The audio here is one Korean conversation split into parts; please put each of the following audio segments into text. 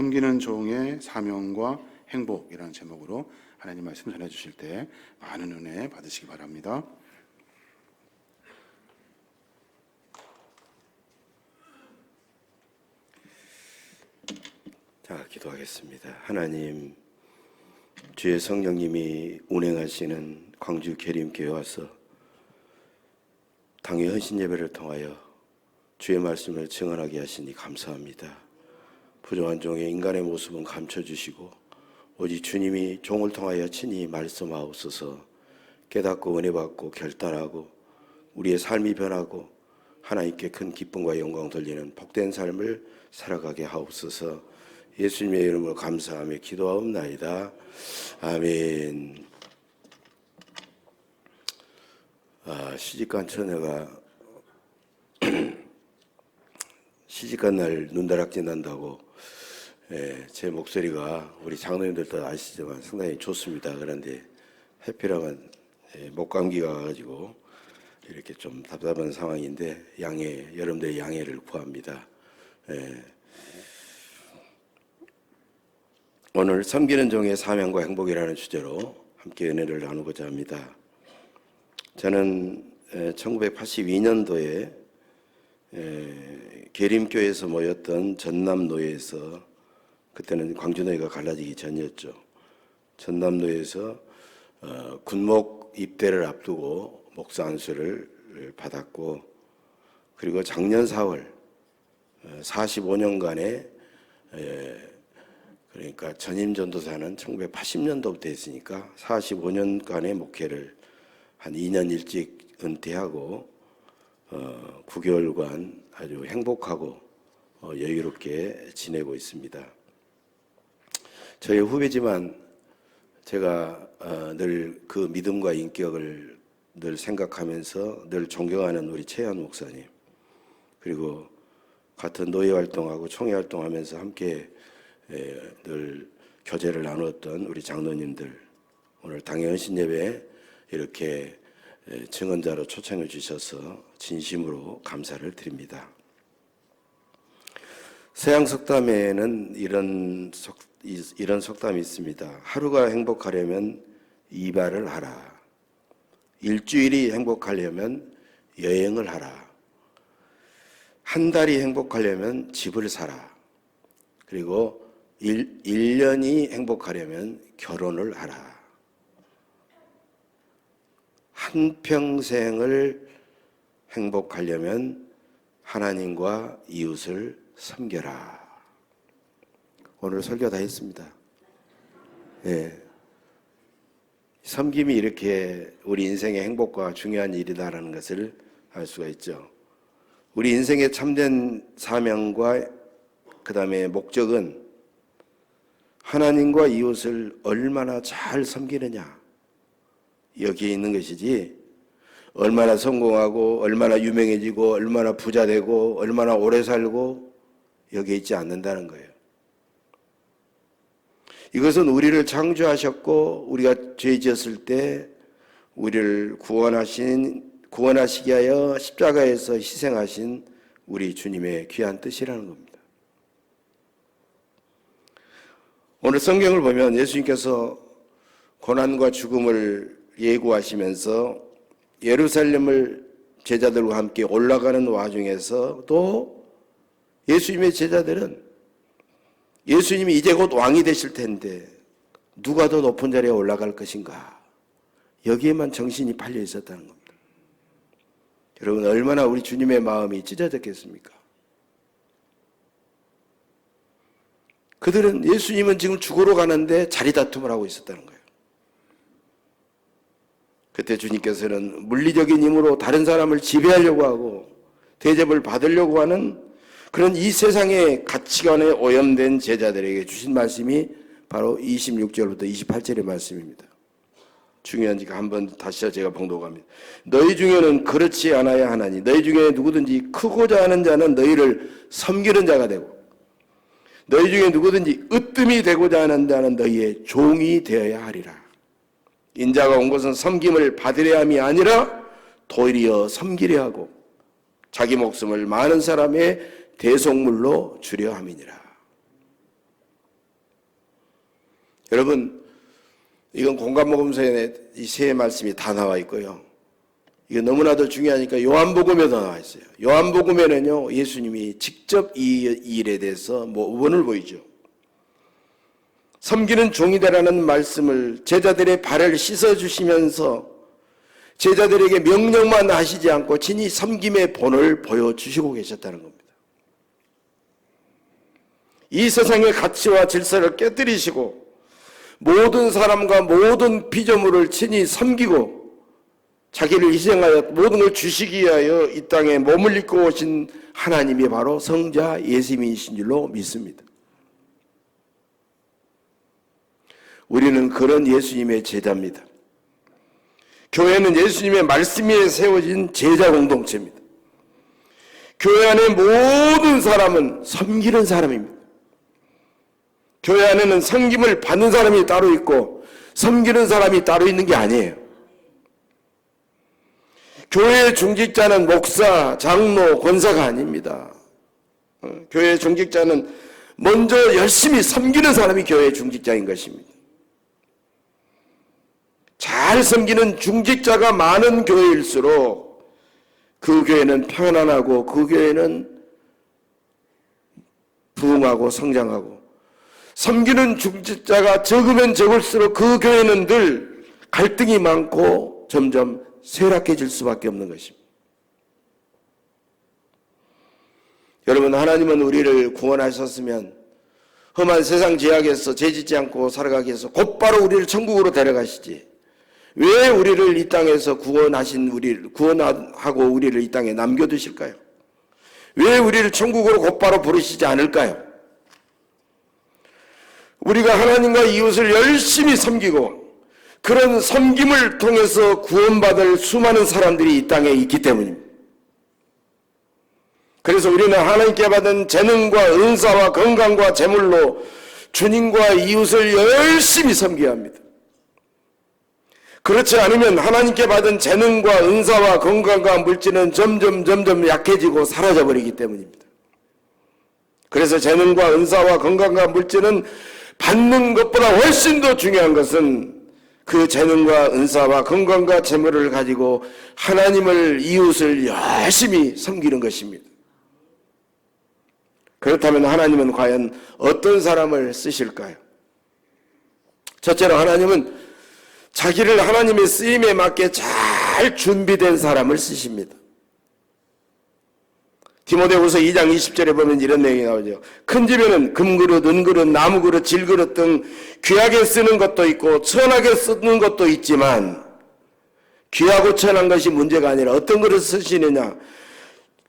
섬기는 종의 사명과 행복이라는 제목으로 하나님 말씀 전해주실 때 많은 은혜 받으시기 바랍니다. 자, 기도하겠습니다. 하나님, 주의 성령님이 운행하시는 광주 계림교회 와서 당회 헌신 예배를 통하여 주의 말씀을 증언하게 하시니 감사합니다. 부족한 종의 인간의 모습은 감춰주시고 오직 주님이 종을 통하여 친히 말씀하옵소서. 깨닫고 은혜받고 결단하고 우리의 삶이 변하고 하나님께 큰 기쁨과 영광 돌리는 복된 삶을 살아가게 하옵소서. 예수님의 이름으로 감사하며 기도하옵나이다. 아멘. 시집간 처녀가 시집간 날 눈다락질 난다고, 제 목소리가 우리 장로님들도 아시지만 상당히 좋습니다. 그런데 해피라면 목감기가 와가지고 이렇게 좀 답답한 상황인데 여러분들의 양해를 구합니다. 오늘 섬기는 종의 사명과 행복이라는 주제로 함께 은혜를 나누고자 합니다. 저는 1982년도에 계림교회에서 모였던 전남노예에서, 그때는 광주노예가 갈라지기 전이었죠. 전남노예에서 군목 입대를 앞두고 목사 안수를 받았고, 그리고 작년 4월 45년간의 그러니까 전임 전도사는 1980년도부터 했으니까 45년간의 목회를 한 2년 일찍 은퇴하고 9개월간 아주 행복하고 여유롭게 지내고 있습니다. 저희 후배지만 제가 늘 그 믿음과 인격을 늘 생각하면서 늘 존경하는 우리 최현 목사님, 그리고 같은 노예 활동하고 총회 활동하면서 함께 늘 교제를 나누었던 우리 장로님들, 오늘 당회 헌신 예배에 이렇게 증언자로 초청해 주셔서 진심으로 감사를 드립니다. 서양 속담에는 이런 속담이 있습니다. 하루가 행복하려면 이발을 하라. 일주일이 행복하려면 여행을 하라. 한 달이 행복하려면 집을 사라. 그리고 1년이 행복하려면 결혼을 하라. 한평생을 행복하려면 하나님과 이웃을 섬겨라. 오늘 설교 다 했습니다. 섬김이 이렇게 우리 인생의 행복과 중요한 일이다라는 것을 알 수가 있죠. 우리 인생의 참된 사명과 그 다음에 목적은 하나님과 이웃을 얼마나 잘 섬기느냐, 여기에 있는 것이지 얼마나 성공하고 얼마나 유명해지고 얼마나 부자 되고 얼마나 오래 살고 여기에 있지 않는다는 거예요. 이것은 우리를 창조하셨고 우리가 죄 지었을 때 우리를 구원하시기 위하여 십자가에서 희생하신 우리 주님의 귀한 뜻이라는 겁니다. 오늘 성경을 보면 예수님께서 고난과 죽음을 예고하시면서 예루살렘을 제자들과 함께 올라가는 와중에서 또 예수님의 제자들은 예수님이 이제 곧 왕이 되실 텐데 누가 더 높은 자리에 올라갈 것인가, 여기에만 정신이 팔려 있었다는 겁니다. 여러분, 얼마나 우리 주님의 마음이 찢어졌겠습니까? 그들은 예수님은 지금 죽으러 가는데 자리 다툼을 하고 있었다는 거예요. 그때 주님께서는 물리적인 힘으로 다른 사람을 지배하려고 하고 대접을 받으려고 하는 그런 이 세상의 가치관에 오염된 제자들에게 주신 말씀이 바로 26절부터 28절의 말씀입니다. 중요한지가 한번 다시 제가 봉독합니다. 너희 중에는 그렇지 않아야 하나니 너희 중에 누구든지 크고자 하는 자는 너희를 섬기는 자가 되고 너희 중에 누구든지 으뜸이 되고자 하는 자는 너희의 종이 되어야 하리라. 인자가 온 것은 섬김을 받으려 함이 아니라 도리어 섬기려 하고 자기 목숨을 많은 사람의 대속물로 주려 함이니라. 여러분, 이건 공감목음서에 이 세 말씀이 다 나와 있고요. 이거 너무나도 중요하니까 요한복음에도 나와 있어요. 요한복음에는요, 예수님이 직접 이 일에 대해서 모범을 보이죠. 섬기는 종이 되라는 말씀을 제자들의 발을 씻어주시면서 제자들에게 명령만 하시지 않고 친히 섬김의 본을 보여주시고 계셨다는 겁니다. 이 세상의 가치와 질서를 깨뜨리시고 모든 사람과 모든 피조물을 친히 섬기고 자기를 희생하여 모든 걸 주시기 위하여 이 땅에 몸을 입고 오신 하나님이 바로 성자 예수님이신 줄로 믿습니다. 우리는 그런 예수님의 제자입니다. 교회는 예수님의 말씀 위에 세워진 제자 공동체입니다. 교회 안에 모든 사람은 섬기는 사람입니다. 교회 안에는 섬김을 받는 사람이 따로 있고 섬기는 사람이 따로 있는 게 아니에요. 교회의 중직자는 목사, 장로, 권사가 아닙니다. 교회의 중직자는 먼저 열심히 섬기는 사람이 교회의 중직자인 것입니다. 잘 섬기는 중직자가 많은 교회일수록 그 교회는 편안하고 그 교회는 부흥하고 성장하고, 섬기는 중직자가 적으면 적을수록 그 교회는 늘 갈등이 많고 점점 쇠락해질 수밖에 없는 것입니다. 여러분, 하나님은 우리를 구원하셨으면 험한 세상 죄악에서 죄짓지 않고 살아가기 위해서 곧바로 우리를 천국으로 데려가시지, 왜 우리를 이 땅에서 구원하고 우리를 이 땅에 남겨두실까요? 왜 우리를 천국으로 곧바로 부르시지 않을까요? 우리가 하나님과 이웃을 열심히 섬기고 그런 섬김을 통해서 구원받을 수많은 사람들이 이 땅에 있기 때문입니다. 그래서 우리는 하나님께 받은 재능과 은사와 건강과 재물로 주님과 이웃을 열심히 섬겨야 합니다. 그렇지 않으면 하나님께 받은 재능과 은사와 건강과 물질은 점점 약해지고 사라져버리기 때문입니다. 그래서 재능과 은사와 건강과 물질은 받는 것보다 훨씬 더 중요한 것은 그 재능과 은사와 건강과 재물을 가지고 하나님을, 이웃을 열심히 섬기는 것입니다. 그렇다면 하나님은 과연 어떤 사람을 쓰실까요? 첫째로 하나님은 자기를 하나님의 쓰임에 맞게 잘 준비된 사람을 쓰십니다. 디모데후서 2장 20절에 보면 이런 내용이 나오죠. 큰 집에는 금그릇, 은그릇, 나무그릇, 질그릇 등 귀하게 쓰는 것도 있고 천하게 쓰는 것도 있지만, 귀하고 천한 것이 문제가 아니라 어떤 그릇을 쓰시느냐,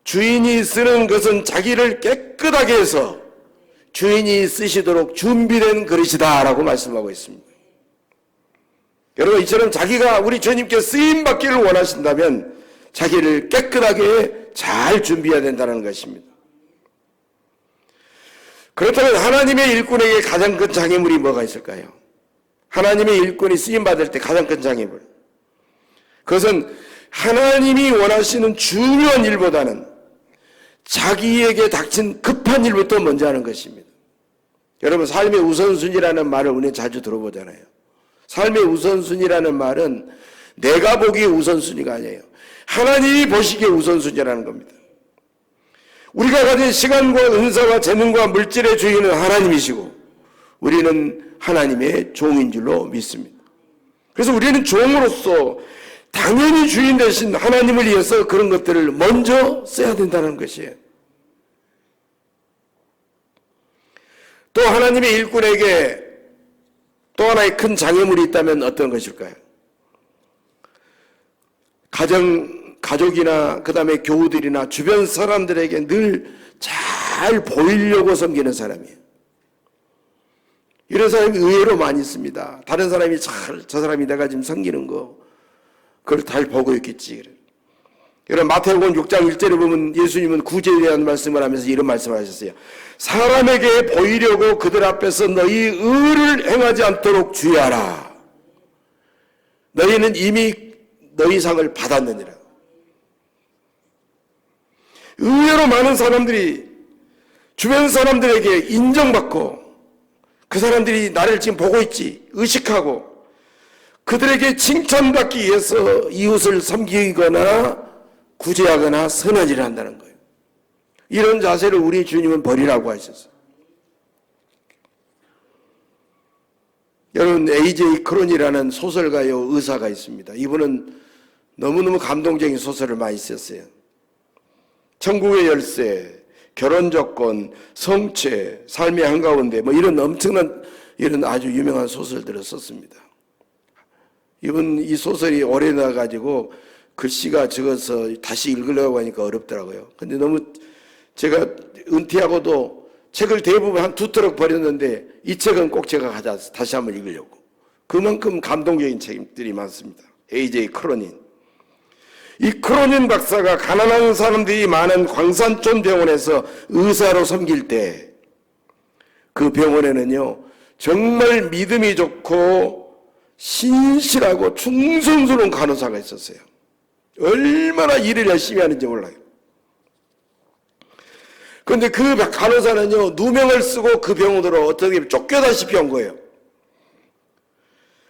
주인이 쓰는 것은 자기를 깨끗하게 해서 주인이 쓰시도록 준비된 그릇이다 라고 말씀하고 있습니다. 여러분, 이처럼 자기가 우리 주님께 쓰임받기를 원하신다면 자기를 깨끗하게 잘 준비해야 된다는 것입니다. 그렇다면 하나님의 일꾼에게 가장 큰 장애물이 뭐가 있을까요? 하나님의 일꾼이 쓰임받을 때 가장 큰 장애물, 그것은 하나님이 원하시는 중요한 일보다는 자기에게 닥친 급한 일부터 먼저 하는 것입니다. 여러분, 삶의 우선순위라는 말을 우리는 자주 들어보잖아요. 삶의 우선순위라는 말은 내가 보기에 우선순위가 아니에요. 하나님이 보시기에 우선순위라는 겁니다. 우리가 가진 시간과 은사와 재능과 물질의 주인은 하나님이시고 우리는 하나님의 종인 줄로 믿습니다. 그래서 우리는 종으로서 당연히 주인 되신 하나님을 위해서 그런 것들을 먼저 써야 된다는 것이에요. 또 하나님의 일꾼에게 또 하나의 큰 장애물이 있다면 어떤 것일까요? 가족이나 그 다음에 교우들이나 주변 사람들에게 늘 잘 보이려고 섬기는 사람이에요. 이런 사람이 의외로 많이 있습니다. 다른 사람이 저 사람이 내가 지금 섬기는 거 그걸 잘 보고 있겠지. 여러분, 마태복음 6장 1절에 보면 예수님은 구제에 대한 말씀을 하면서 이런 말씀을 하셨어요. 사람에게 보이려고 그들 앞에서 너희 의를 행하지 않도록 주의하라. 너희는 이미 너희 상을 받았느니라. 의외로 많은 사람들이 주변 사람들에게 인정받고 그 사람들이 나를 지금 보고 있지 의식하고 그들에게 칭찬받기 위해서 이웃을 섬기거나 구제하거나 선한 일을 한다는 거예요. 이런 자세를 우리 주님은 버리라고 하셨어요. 여러분, A.J. 크론이라는 소설가요 의사가 있습니다. 이분은 너무너무 감동적인 소설을 많이 썼어요. 천국의 열쇠, 결혼 조건, 성취, 삶의 한가운데 뭐 이런 엄청난 이런 아주 유명한 소설들을 썼습니다. 이분 이 소설이 오래 나가지고 글씨가 적어서 다시 읽으려고 하니까 어렵더라고요. 근데 너무 제가 은퇴하고도 책을 대부분 한 2트럭 버렸는데 이 책은 꼭 제가 다시 한번 읽으려고. 그만큼 감동적인 책들이 많습니다. A.J. 크로닌. 이 크로닌 박사가 가난한 사람들이 많은 광산촌 병원에서 의사로 섬길 때 그 병원에는요 정말 믿음이 좋고 신실하고 충성스러운 간호사가 있었어요. 얼마나 일을 열심히 하는지 몰라요. 그런데 그 간호사는요 누명을 쓰고 그 병원으로 어떻게 쫓겨다시피 온 거예요.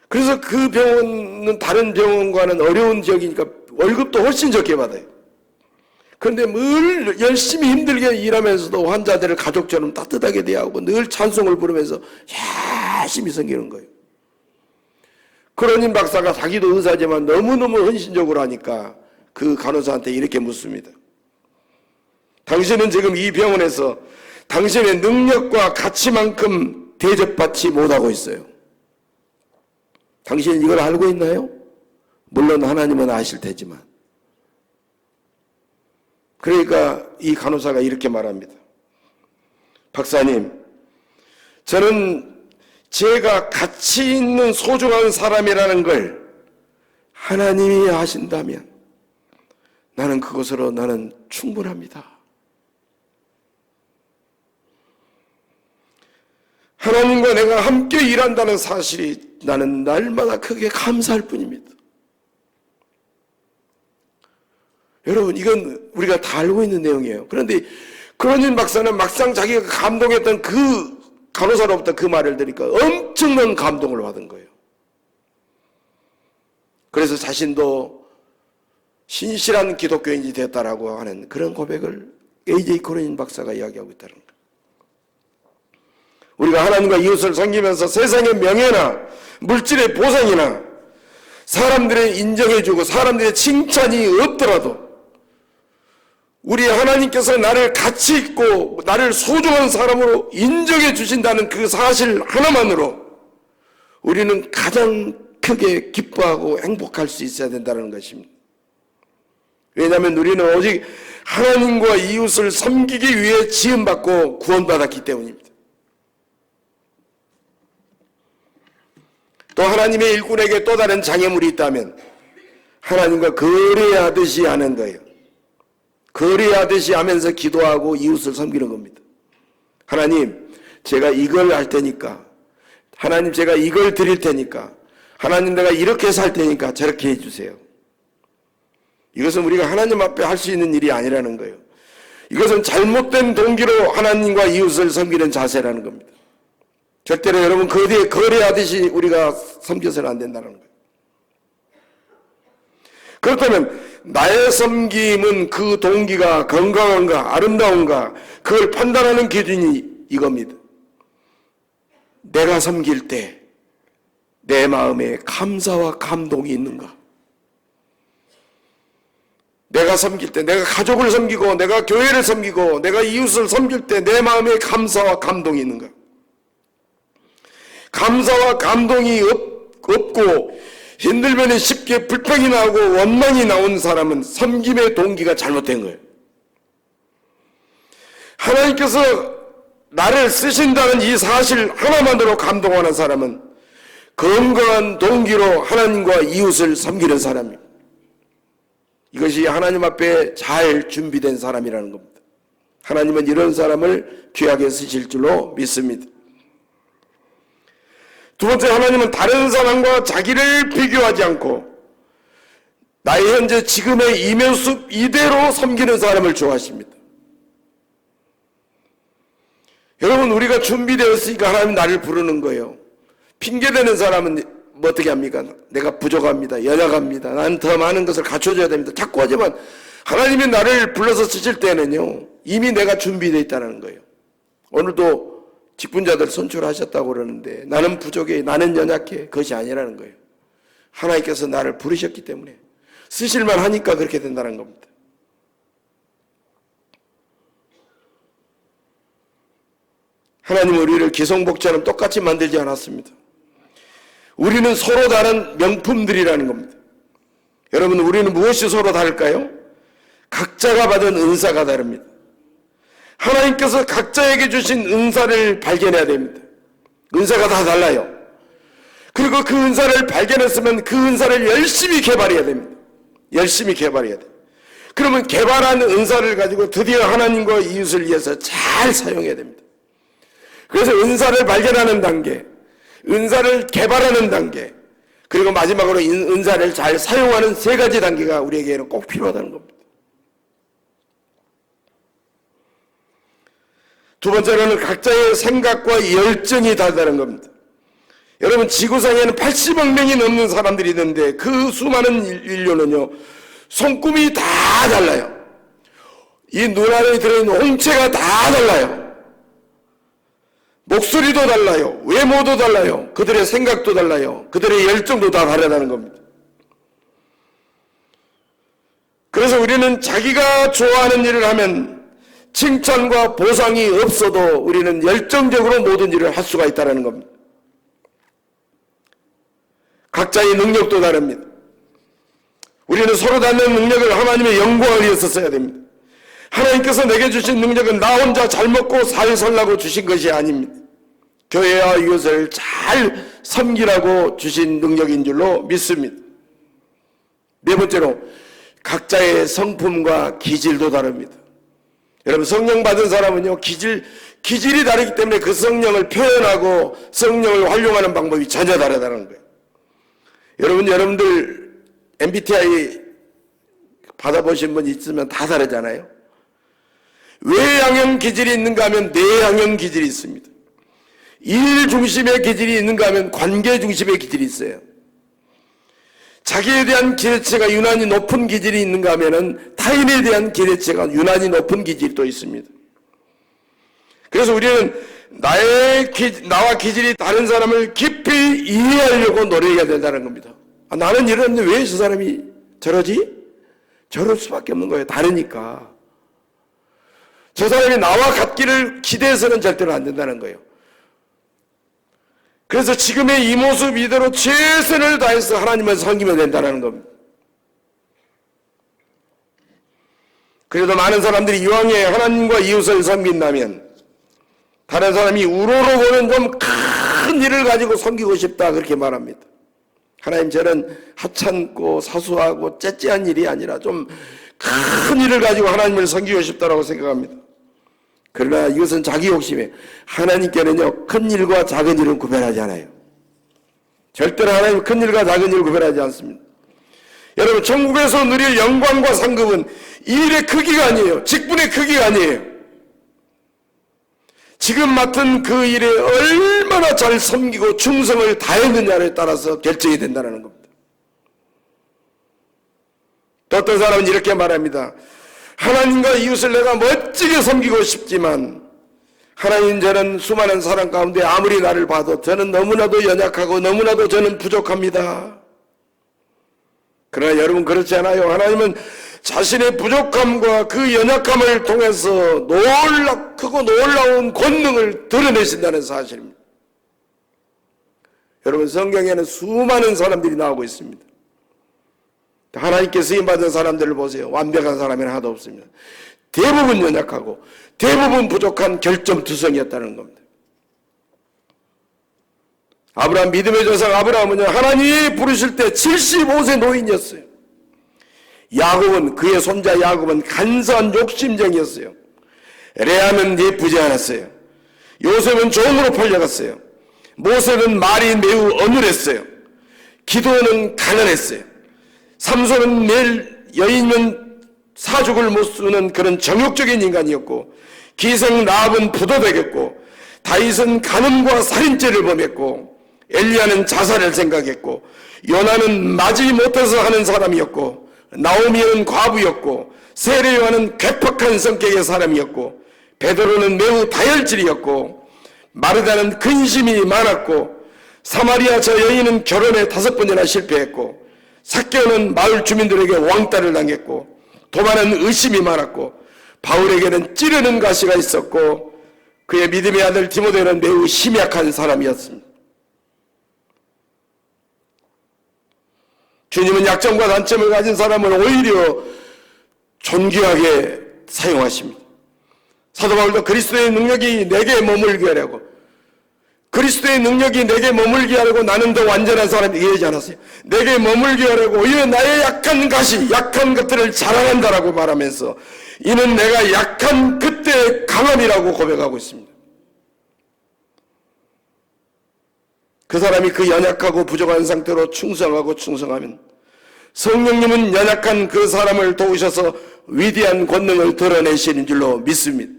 그래서 그 병원은 다른 병원과는 어려운 지역이니까 월급도 훨씬 적게 받아요. 그런데 늘 열심히 힘들게 일하면서도 환자들을 가족처럼 따뜻하게 대하고 늘 찬송을 부르면서 열심히 섬기는 거예요. 크로닌 박사가 자기도 의사지만 너무너무 헌신적으로 하니까 그 간호사한테 이렇게 묻습니다. 당신은 지금 이 병원에서 당신의 능력과 가치만큼 대접받지 못하고 있어요. 당신은 이걸 알고 있나요? 물론 하나님은 아실 테지만. 그러니까 이 간호사가 이렇게 말합니다. 박사님, 저는 제가 가치 있는 소중한 사람이라는 걸 하나님이 아신다면 나는 그것으로 나는 충분합니다. 하나님과 내가 함께 일한다는 사실이 나는 날마다 크게 감사할 뿐입니다. 여러분, 이건 우리가 다 알고 있는 내용이에요. 그런데 크로닌 박사는 막상 자기가 감동했던 그 간호사로부터 그 말을 들으니까 엄청난 감동을 받은 거예요. 그래서 자신도 신실한 기독교인이 됐다라고 하는 그런 고백을 A.J. 크로닌 박사가 이야기하고 있다는 거예요. 우리가 하나님과 이웃을 섬기면서 세상의 명예나 물질의 보상이나 사람들의 인정해주고 사람들의 칭찬이 없더라도 우리 하나님께서 나를 가치 있고 나를 소중한 사람으로 인정해 주신다는 그 사실 하나만으로 우리는 가장 크게 기뻐하고 행복할 수 있어야 된다는 것입니다. 왜냐하면 우리는 오직 하나님과 이웃을 섬기기 위해 지음받고 구원받았기 때문입니다. 또 하나님의 일꾼에게 또 다른 장애물이 있다면 하나님과 거래하듯이 하는 거예요. 거래하듯이 하면서 기도하고 이웃을 섬기는 겁니다. 하나님, 제가 이걸 할 테니까, 하나님 제가 이걸 드릴 테니까, 하나님 내가 이렇게 살 테니까 저렇게 해주세요. 이것은 우리가 하나님 앞에 할 수 있는 일이 아니라는 거예요. 이것은 잘못된 동기로 하나님과 이웃을 섬기는 자세라는 겁니다. 절대로 여러분 거래하듯이 우리가 섬겨서는 안 된다는 거예요. 그렇다면 나의 섬김은 그 동기가 건강한가 아름다운가 그걸 판단하는 기준이 이겁니다. 내가 섬길 때 내 마음에 감사와 감동이 있는가? 내가 섬길 때 내가 가족을 섬기고 내가 교회를 섬기고 내가 이웃을 섬길 때 내 마음에 감사와 감동이 있는가? 감사와 감동이 없고 힘들면 쉽게 불평이 나오고 원망이 나온 사람은 섬김의 동기가 잘못된 거예요. 하나님께서 나를 쓰신다는 이 사실 하나만으로 감동하는 사람은 건강한 동기로 하나님과 이웃을 섬기는 사람입니다. 이것이 하나님 앞에 잘 준비된 사람이라는 겁니다. 하나님은 이런 사람을 귀하게 쓰실 줄로 믿습니다. 두 번째, 하나님은 다른 사람과 자기를 비교하지 않고 나의 현재 지금의 이 모습 이대로 섬기는 사람을 좋아하십니다. 여러분, 우리가 준비되었으니까 하나님 나를 부르는 거예요. 핑계대는 사람은 뭐 어떻게 합니까? 내가 부족합니다. 연약합니다. 나는 더 많은 것을 갖춰줘야 됩니다. 자꾸 하지만 하나님이 나를 불러서 쓰실 때는요, 이미 내가 준비되어 있다는 거예요. 오늘도 직분자들 선출하셨다고 그러는데 나는 부족해, 나는 연약해, 그것이 아니라는 거예요. 하나님께서 나를 부르셨기 때문에 쓰실만 하니까 그렇게 된다는 겁니다. 하나님은 우리를 기성복처럼 똑같이 만들지 않았습니다. 우리는 서로 다른 명품들이라는 겁니다. 여러분, 우리는 무엇이 서로 다를까요? 각자가 받은 은사가 다릅니다. 하나님께서 각자에게 주신 은사를 발견해야 됩니다. 은사가 다 달라요. 그리고 그 은사를 발견했으면 그 은사를 열심히 개발해야 됩니다. 열심히 개발해야 돼요. 그러면 개발한 은사를 가지고 드디어 하나님과 이웃을 위해서 잘 사용해야 됩니다. 그래서 은사를 발견하는 단계, 은사를 개발하는 단계, 그리고 마지막으로 은사를 잘 사용하는 세 가지 단계가 우리에게는 꼭 필요하다는 겁니다. 두 번째로는 각자의 생각과 열정이 다르다는 겁니다. 여러분, 지구상에는 80억 명이 넘는 사람들이 있는데 그 수많은 인류는요, 손금이 다 달라요. 이 눈 안에 들어있는 홍채가 다 달라요. 목소리도 달라요. 외모도 달라요. 그들의 생각도 달라요. 그들의 열정도 다 다르다는 겁니다. 그래서 우리는 자기가 좋아하는 일을 하면 칭찬과 보상이 없어도 우리는 열정적으로 모든 일을 할 수가 있다는 겁니다. 각자의 능력도 다릅니다. 우리는 서로 다른 능력을 하나님의 영광을 위해서 써야 됩니다. 하나님께서 내게 주신 능력은 나 혼자 잘 먹고 잘 살라고 주신 것이 아닙니다. 교회와 이웃을 잘 섬기라고 주신 능력인 줄로 믿습니다. 네 번째로, 각자의 성품과 기질도 다릅니다. 여러분, 성령 받은 사람은요, 기질이 다르기 때문에 그 성령을 표현하고 성령을 활용하는 방법이 전혀 다르다는 거예요. 여러분들 MBTI 받아보신 분 있으면 다 다르잖아요. 외향형 기질이 있는가 하면 내향형 기질이 있습니다. 일 중심의 기질이 있는가 하면 관계 중심의 기질이 있어요. 자기에 대한 기대치가 유난히 높은 기질이 있는가 하면 타인에 대한 기대치가 유난히 높은 기질이 또 있습니다. 그래서 우리는 나와 기질이 다른 사람을 깊이 이해하려고 노력해야 된다는 겁니다. 나는 이러는데 왜 저 사람이 저러지? 저럴 수밖에 없는 거예요. 다르니까. 저 사람이 나와 같기를 기대해서는 절대로 안 된다는 거예요. 그래서 지금의 이 모습 이대로 최선을 다해서 하나님을 섬기면 된다는 겁니다. 그래도 많은 사람들이 이왕에 하나님과 이웃을 섬긴다면 다른 사람이 우러러보는 좀 큰 일을 가지고 섬기고 싶다, 그렇게 말합니다. 하나님, 저는 하찮고 사소하고 째째한 일이 아니라 좀 큰 일을 가지고 하나님을 섬기고 싶다라고 생각합니다. 그러나 이것은 자기 욕심에, 하나님께는요, 큰 일과 작은 일은 구별하지 않아요. 절대로 하나님은 큰 일과 작은 일을 구별하지 않습니다. 여러분, 천국에서 누릴 영광과 상급은 이 일의 크기가 아니에요. 직분의 크기가 아니에요. 지금 맡은 그 일에 얼마나 잘 섬기고 충성을 다했느냐에 따라서 결정이 된다는 겁니다. 또 어떤 사람은 이렇게 말합니다. 하나님과 이웃을 내가 멋지게 섬기고 싶지만 하나님, 저는 수많은 사람 가운데 아무리 나를 봐도 저는 너무나도 연약하고 너무나도 저는 부족합니다. 그러나 여러분, 그렇지 않아요. 하나님은 자신의 부족함과 그 연약함을 통해서 크고 놀라운 권능을 드러내신다는 사실입니다. 여러분, 성경에는 수많은 사람들이 나오고 있습니다. 하나님께 쓰임받은 사람들을 보세요. 완벽한 사람이 하나도 없습니다. 대부분 연약하고 대부분 부족한 결점투성이었다는 겁니다. 아브라함, 믿음의 조상 아브라함은요, 하나님이 부르실 때 75세 노인이었어요. 야곱은, 그의 손자 야곱은 간사한 욕심쟁이였어요. 레아는 예쁘지 않았어요. 요셉은 종으로 팔려갔어요. 모세는 말이 매우 어눌했어요. 기도는 가난했어요. 삼손은 매일 여인은 사죽을 못 쓰는 그런 정욕적인 인간이었고, 기생 라합은 부도되겠고, 다윗은 간음과 살인죄를 범했고 엘리야는 자살을 생각했고 요나는 맞지 못해서 하는 사람이었고 나오미는 과부였고 세례요한은 괴팍한 성격의 사람이었고 베드로는 매우 다혈질이었고 마르다는 근심이 많았고 사마리아 저 여인은 결혼에 5번이나 실패했고 삭개오는 마을 주민들에게 왕따를 당했고 도마는 의심이 많았고 바울에게는 찌르는 가시가 있었고 그의 믿음의 아들 디모데는 매우 심약한 사람이었습니다. 주님은 약점과 단점을 가진 사람을 오히려 존귀하게 사용하십니다. 사도 바울도 그리스도의 능력이 내게 머물게 하려고 그리스도의 능력이 내게 머물게 하려고 나는 더 완전한 사람이 되지 않았어요. 내게 머물게 하려고 오히려 나의 약한 가시, 약한 것들을 자랑한다라고 말하면서 이는 내가 약한 그때의 강함이라고 고백하고 있습니다. 그 사람이 그 연약하고 부족한 상태로 충성하면 성령님은 연약한 그 사람을 도우셔서 위대한 권능을 드러내시는 줄로 믿습니다.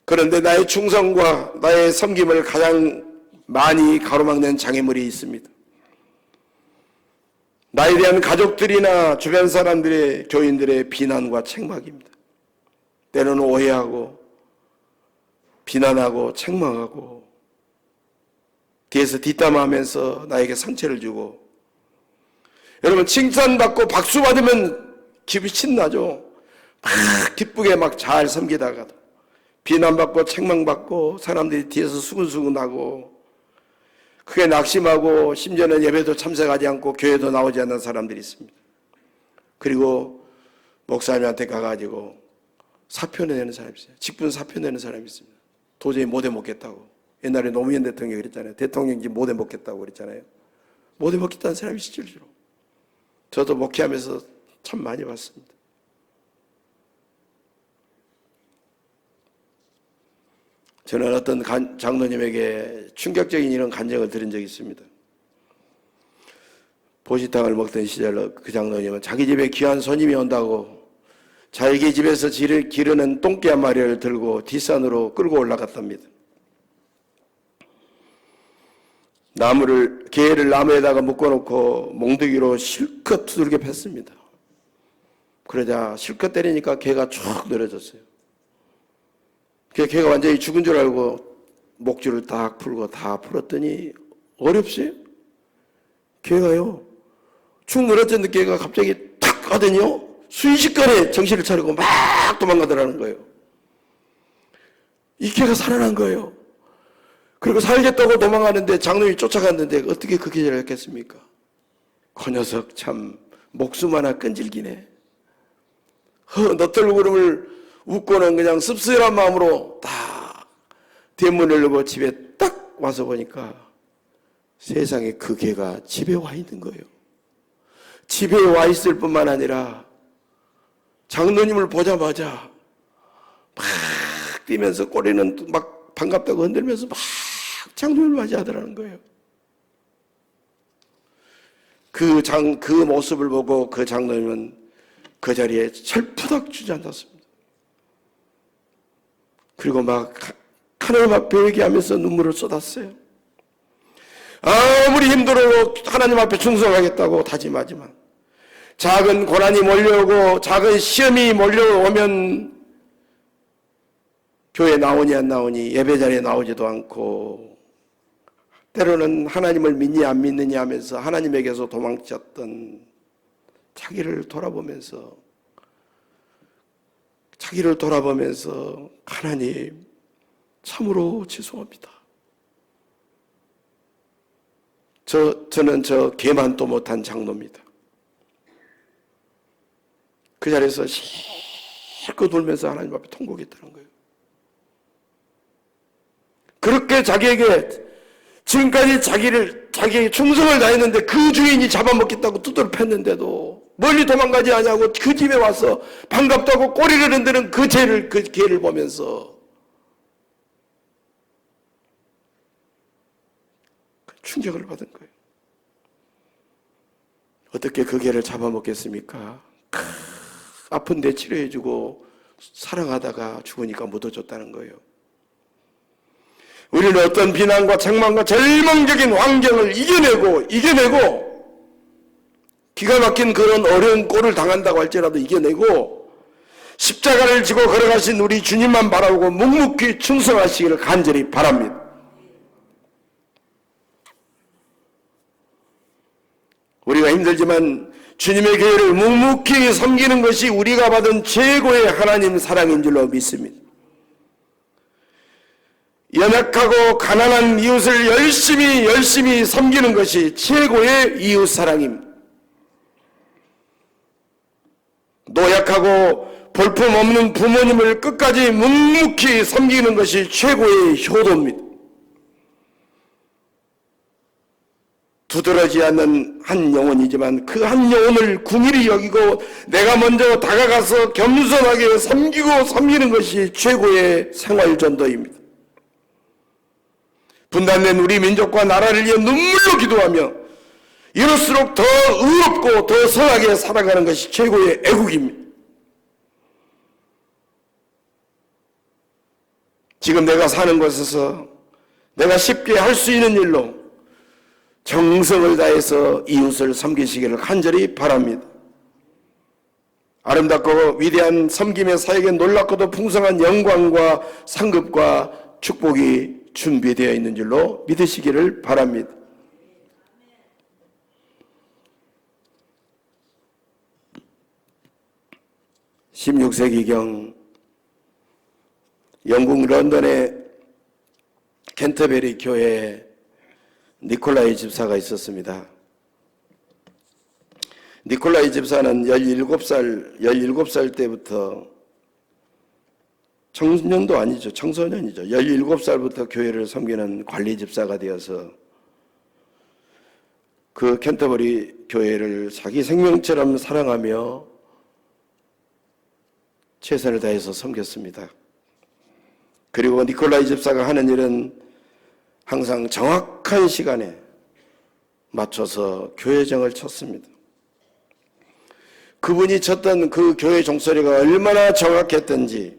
그런데 나의 충성과 나의 섬김을 가장 많이 가로막는 장애물이 있습니다. 나에 대한 가족들이나 주변 사람들의 교인들의 비난과 책망입니다. 때로는 오해하고 비난하고 책망하고 뒤에서 뒷담화하면서 나에게 상처를 주고 여러분 칭찬받고 박수 받으면 기분이 신나죠. 막 기쁘게 막 잘 섬기다가도 비난받고 책망받고 사람들이 뒤에서 수근수근하고 크게 낙심하고 심지어는 예배도 참석하지 않고 교회도 나오지 않는 사람들이 있습니다. 그리고 목사님한테 가가지고 사표 내는 사람이 있어요. 직분 사표 내는 사람이 있습니다. 도저히 못 해먹겠다고. 옛날에 노무현 대통령이 그랬잖아요. 대통령이 못 해먹겠다고 그랬잖아요. 못 해먹겠다는 사람이 실제로. 저도 목회하면서 참 많이 봤습니다. 저는 어떤 장로님에게 충격적인 이런 간증을 들은 적이 있습니다. 보시탕을 먹던 시절 그 장로님은 자기 집에 귀한 손님이 온다고 자기 집에서 기르는 똥개 한 마리를 들고 뒷산으로 끌고 올라갔답니다. 개를 나무에다가 묶어놓고 몽둥이로 실컷 두들겨 팼습니다. 그러자 실컷 때리니까 개가 쭉 늘어졌어요. 개가 완전히 죽은 줄 알고 목줄을 딱 풀고 다 풀었더니 어렵어요. 개가요. 축 늘어졌는 개가 갑자기 탁 하더니요. 순식간에 정신을 차리고 막 도망가더라는 거예요. 이 개가 살아난 거예요. 그리고 살겠다고 도망가는데 장로님이 쫓아갔는데 어떻게 그 개를 했겠습니까? 그 녀석 참 목숨 하나 끈질기네. 너털구름을 웃고는 그냥 씁쓸한 마음으로 딱 대문을 열고 집에 딱 와서 보니까 세상에 그 개가 집에 와 있는 거예요. 집에 와 있을 뿐만 아니라 장로님을 보자마자 막 뛰면서 꼬리는 막 반갑다고 흔들면서 막 장로님을 맞이하더라는 거예요. 그 모습을 보고 그 장로님은 그 자리에 철푸덕 주저앉았습니다. 그리고 막 하나님 앞에 회개하면서 눈물을 쏟았어요. 아무리 힘들어도 하나님 앞에 충성하겠다고 다짐하지만 작은 고난이 몰려오고 작은 시험이 몰려오면 교회 나오니 안 나오니 예배 자리에 나오지도 않고 때로는 하나님을 믿니 안 믿느냐 하면서 하나님에게서 도망쳤던 자기를 돌아보면서 하나님 참으로 죄송합니다. 저는 저 개만도 못한 장로입니다. 그 자리에서 실컷 울면서 하나님 앞에 통곡했다는 거예요. 그렇게 자기에게 지금까지 자기에게 충성을 다했는데 그 주인이 잡아먹겠다고 두드려 팼는데도 멀리 도망가지 않냐고 그 집에 와서 반갑다고 꼬리를 흔드는 그 개를 보면서 충격을 받은 거예요. 어떻게 그 개를 잡아먹겠습니까? 아픈데 치료해주고 사랑하다가 죽으니까 묻어줬다는 거예요. 우리는 어떤 비난과 책망과 절망적인 환경을 이겨내고 기가 막힌 그런 어려운 꼴을 당한다고 할지라도 이겨내고 십자가를 지고 걸어가신 우리 주님만 바라보고 묵묵히 충성하시기를 간절히 바랍니다. 우리가 힘들지만 주님의 교회를 묵묵히 섬기는 것이 우리가 받은 최고의 하나님 사랑인 줄로 믿습니다. 연약하고 가난한 이웃을 열심히 섬기는 것이 최고의 이웃 사랑입니다. 노약하고 볼품없는 부모님을 끝까지 묵묵히 섬기는 것이 최고의 효도입니다. 두드러지지 않는 한 영혼이지만 그 한 영혼을 궁일이 여기고 내가 먼저 다가가서 겸손하게 섬기는 것이 최고의 생활전도입니다. 분단된 우리 민족과 나라를 위해 눈물로 기도하며 이럴수록 더 의롭고 더 선하게 살아가는 것이 최고의 애국입니다. 지금 내가 사는 곳에서 내가 쉽게 할 수 있는 일로 정성을 다해서 이웃을 섬기시기를 간절히 바랍니다. 아름답고 위대한 섬김의 사역에 놀랍고도 풍성한 영광과 상급과 축복이 준비되어 있는 줄로 믿으시기를 바랍니다. (16세기경) 영국 런던의 캔터베리 교회에 니콜라이 집사가 있었습니다. 니콜라이 집사는 17살 때부터 청년도 아니죠. 청소년이죠. 17살부터 교회를 섬기는 관리 집사가 되어서 그 캔터버리 교회를 자기 생명처럼 사랑하며 최선을 다해서 섬겼습니다. 그리고 니콜라이 집사가 하는 일은 항상 정확한 시간에 맞춰서 교회정을 쳤습니다. 그분이 쳤던 그 교회 종소리가 얼마나 정확했던지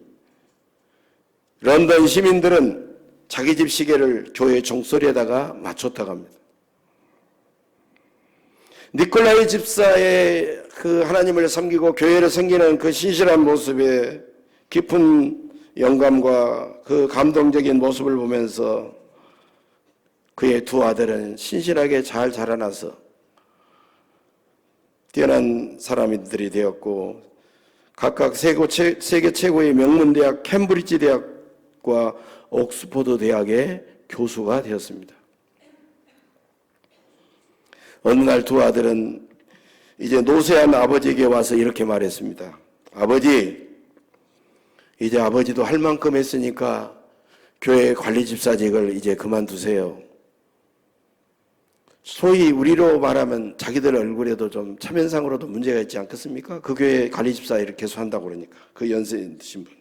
런던 시민들은 자기 집 시계를 교회 종소리에다가 맞췄다고 합니다. 니콜라이 집사의 그 하나님을 섬기고 교회를 섬기는 그 신실한 모습에 깊은 영감과 그 감동적인 모습을 보면서 그의 두 아들은 신실하게 잘 자라나서 뛰어난 사람들이 되었고 각각 세계 최고의 명문대학 캠브리지 대학과 옥스퍼드 대학의 교수가 되었습니다. 어느 날 두 아들은 이제 노쇠한 아버지에게 와서 이렇게 말했습니다. 아버지, 이제 아버지도 할 만큼 했으니까 교회 관리 집사직을 이제 그만두세요. 소위 우리로 말하면 자기들 얼굴에도 좀 체면상으로도 문제가 있지 않겠습니까? 그 교회 관리 집사 이렇게 계속 한다고 그러니까 그 연세 드신 분.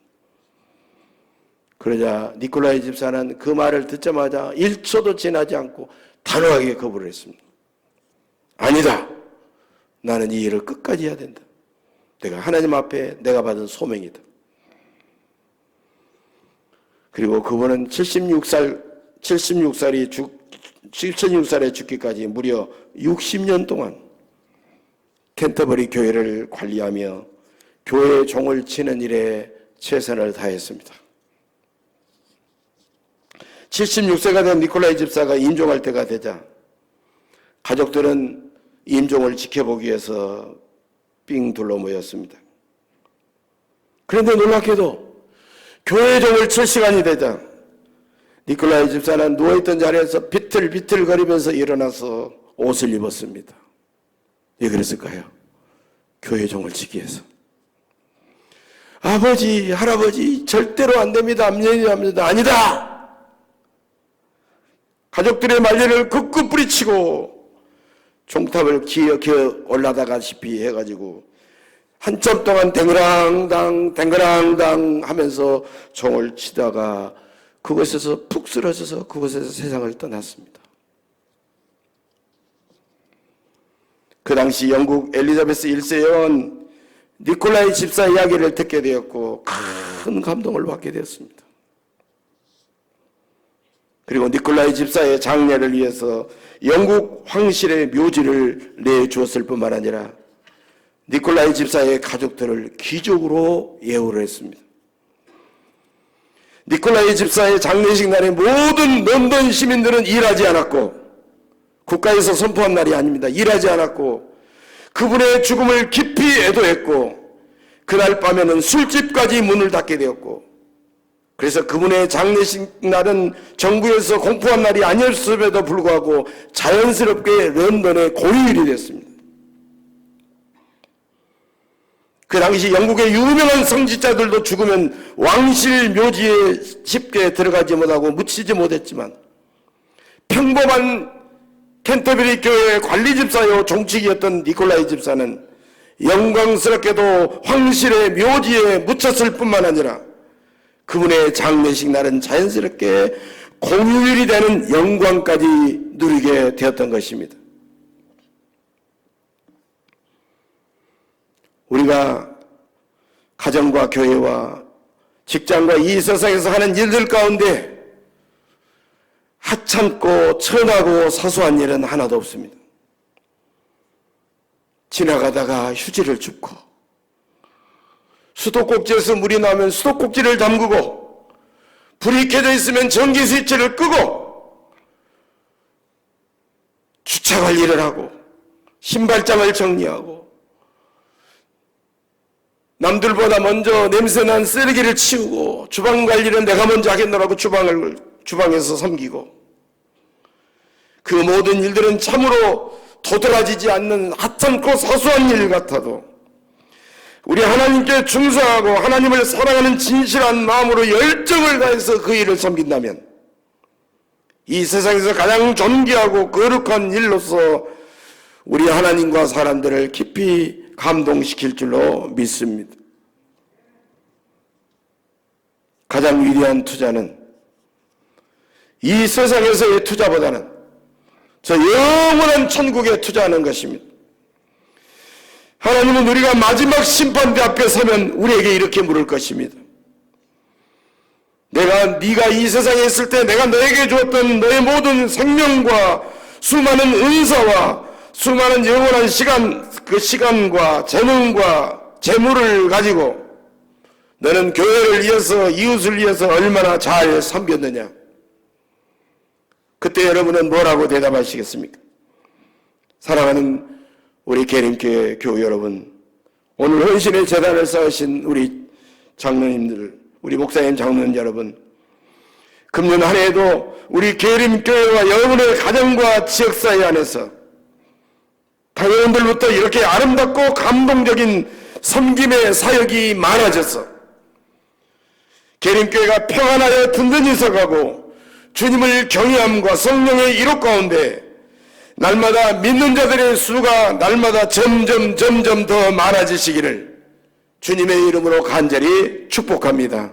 그러자 니콜라이 집사는 그 말을 듣자마자 1초도 지나지 않고 단호하게 거부를 했습니다. 아니다. 나는 이 일을 끝까지 해야 된다. 내가 하나님 앞에 내가 받은 소명이다. 그리고 그분은 76살에 죽기까지 무려 60년 동안 캔터버리 교회를 관리하며 교회 종을 치는 일에 최선을 다했습니다. 76세가 된 니콜라이 집사가 임종할 때가 되자 가족들은 임종을 지켜보기 위해서 삥 둘러 모였습니다. 그런데 놀랍게도 교회 종을 칠 시간이 되자 니콜라이 집사는 누워있던 자리에서 비틀비틀거리면서 일어나서 옷을 입었습니다. 왜 그랬을까요? 교회 종을 치기 위해서. 아버지, 할아버지, 절대로 안 됩니다. 아니다! 가족들의 말리를 극구 뿌리치고 종탑을 기어 올라다가시피 해가지고 한참 동안 댕그랑당 하면서 종을 치다가 그곳에서 푹 쓰러져서 그곳에서 세상을 떠났습니다. 그 당시 영국 엘리자베스 1세 여왕 니콜라이 집사 이야기를 듣게 되었고 큰 감동을 받게 되었습니다. 그리고 니콜라이 집사의 장례를 위해서 영국 황실의 묘지를 내주었을 뿐만 아니라 니콜라이 집사의 가족들을 귀족으로 예우를 했습니다. 니콜라이 집사의 장례식 날에 모든 런던 시민들은 일하지 않았고, 국가에서 선포한 날이 아닙니다. 일하지 않았고 그분의 죽음을 깊이 애도했고, 그날 밤에는 술집까지 문을 닫게 되었고, 그래서 그분의 장례식 날은 정부에서 공포한 날이 아니었음에도 불구하고 자연스럽게 런던의 고유일이 됐습니다. 그 당시 영국의 유명한 성직자들도 죽으면 왕실 묘지에 쉽게 들어가지 못하고 묻히지 못했지만, 평범한 캔터베리 교회의 관리 집사요 종직이었던 니콜라이 집사는 영광스럽게도 황실의 묘지에 묻혔을 뿐만 아니라 그분의 장례식 날은 자연스럽게 공휴일이 되는 영광까지 누리게 되었던 것입니다. 우리가 가정과 교회와 직장과 이 세상에서 하는 일들 가운데 하찮고 천하고 사소한 일은 하나도 없습니다. 지나가다가 휴지를 줍고, 수도꼭지에서 물이 나면 수도꼭지를 잠그고, 불이 켜져 있으면 전기 스위치를 끄고, 주차 관리를 하고, 신발장을 정리하고, 남들보다 먼저 냄새난 쓰레기를 치우고, 주방 관리는 내가 먼저 하겠노라고 주방에서 섬기고, 그 모든 일들은 참으로 도드라지지 않는 하찮고 사소한 일 같아도 우리 하나님께 충성하고 하나님을 사랑하는 진실한 마음으로 열정을 다해서 그 일을 섬긴다면 이 세상에서 가장 존귀하고 거룩한 일로서 우리 하나님과 사람들을 깊이 감동시킬 줄로 믿습니다. 가장 위대한 투자는 이 세상에서의 투자보다는 저 영원한 천국에 투자하는 것입니다. 하나님은 우리가 마지막 심판대 앞에 서면 우리에게 이렇게 물을 것입니다. 네가 이 세상에 있을 때 내가 너에게 주었던 너의 모든 생명과 수많은 은사와 수많은 영원한 시간, 그 시간과 재능과 재물을 가지고 너는 교회를 위해서 이웃을 위해서 얼마나 잘 섬겼느냐. 그때 여러분은 뭐라고 대답하시겠습니까? 사랑하는 우리 계림교회 교우 여러분, 오늘 헌신의 재단을 쌓으신 우리 장로님들, 우리 목사님 장로님 여러분, 금년 한 해에도 우리 계림교회와 여러분의 가정과 지역사회 안에서 당회원들부터 이렇게 아름답고 감동적인 섬김의 사역이 많아져서 계림교회가 평안하여 든든히 서가고 주님을 경외함과 성령의 이룩 가운데 날마다 믿는 자들의 수가 날마다 점점 더 많아지시기를 주님의 이름으로 간절히 축복합니다.